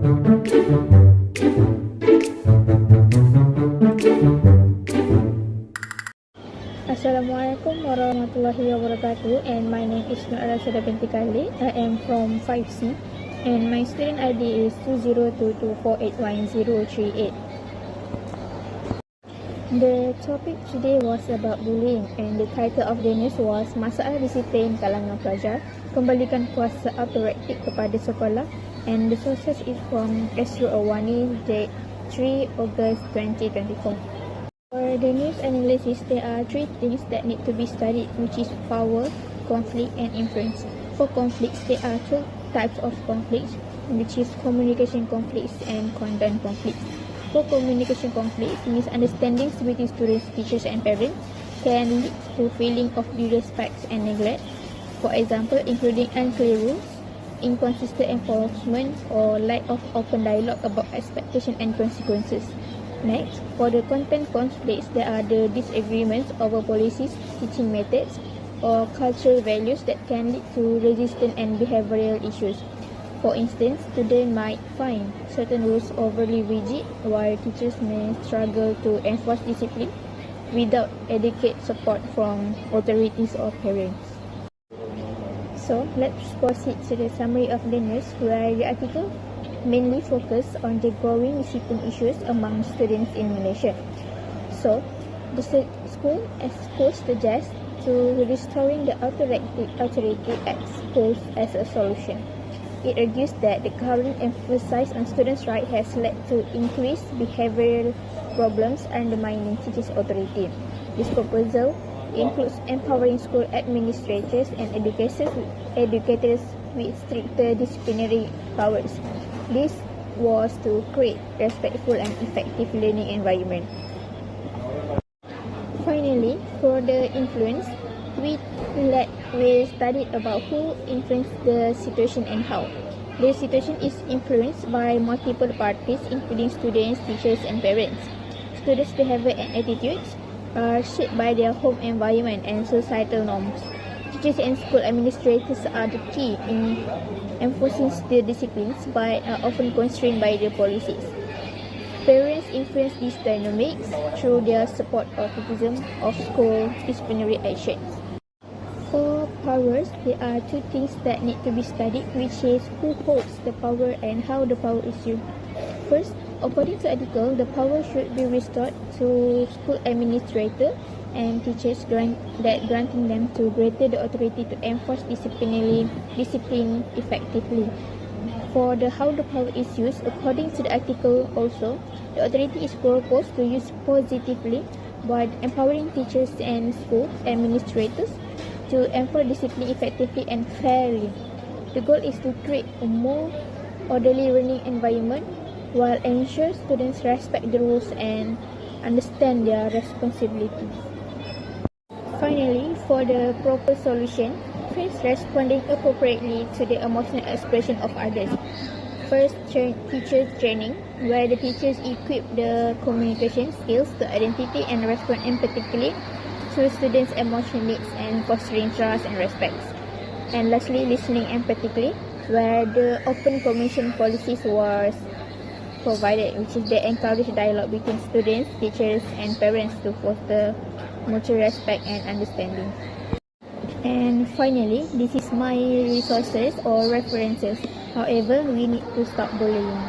Assalamualaikum warahmatullahi wabarakatuh, and my name is Nur Arashada binti Khalid. I am from 5C and my student ID is 2022481038. The topic today was about bullying, and the title of the news was Masalah Disiplin Kalangan Pelajar, Kembalikan Kuasa Autorektif kepada Sekolah, and the sources is from Esru Awani, date 3 August 2024. For the news analysis, there are three things that need to be studied, which is power, conflict, and influence. For conflicts, there are two types of conflicts, which is communication conflicts and content conflicts. For communication conflicts, misunderstandings between students, teachers, and parents can lead to feeling of disrespect and neglect. For example, including unclear rules, inconsistent enforcement, or lack of open dialogue about expectation and consequences. Next, for the content conflicts, there are the disagreements over policies, teaching methods, or cultural values that can lead to resistance and behavioral issues. For instance, students might find certain rules overly rigid, while teachers may struggle to enforce discipline without adequate support from authorities or parents. So, let's proceed to the summary of the news, where the article mainly focus on the growing discipline issues among students in Malaysia. So, the school suggests to restoring the authority at schools as a solution. It argues that the current emphasis on students' rights has led to increased behavioral problems undermining teachers' authority. This proposal includes empowering school administrators and educators with stricter disciplinary powers. This was to create respectful and effective learning environment. Finally, for the influence, we studied about who influenced the situation and how. The situation is influenced by multiple parties, including students, teachers, and parents. Students' behavior and attitudes are shaped by their home environment and societal norms. Teachers and school administrators are the key in enforcing the disciplines, but are often constrained by the policies. Parents influence these dynamics through their support or criticism of school disciplinary actions. For powers, there are two things that need to be studied, which is who holds the power and how the power is used. First, according to the article, the power should be restored to school administrator and teachers, granting them to greater the authority to enforce discipline effectively. For the how the power is used, according to the article also, the authority is proposed to use positively by empowering teachers and school administrators to enforce discipline effectively and fairly. The goal is to create a more orderly learning environment while ensure students respect the rules and understand their responsibilities. Finally, for the proper solution, first, responding appropriately to the emotional expression of others. First, teacher training, where the teachers equip the communication skills to identify and respond empathetically to students' emotional needs and fostering trust and respect. And lastly, listening empathetically, where the open communication policies was provided, which is they encourage dialogue between students, teachers, and parents to foster mutual respect and understanding. And finally, this is my resources or references. However, we need to stop bullying.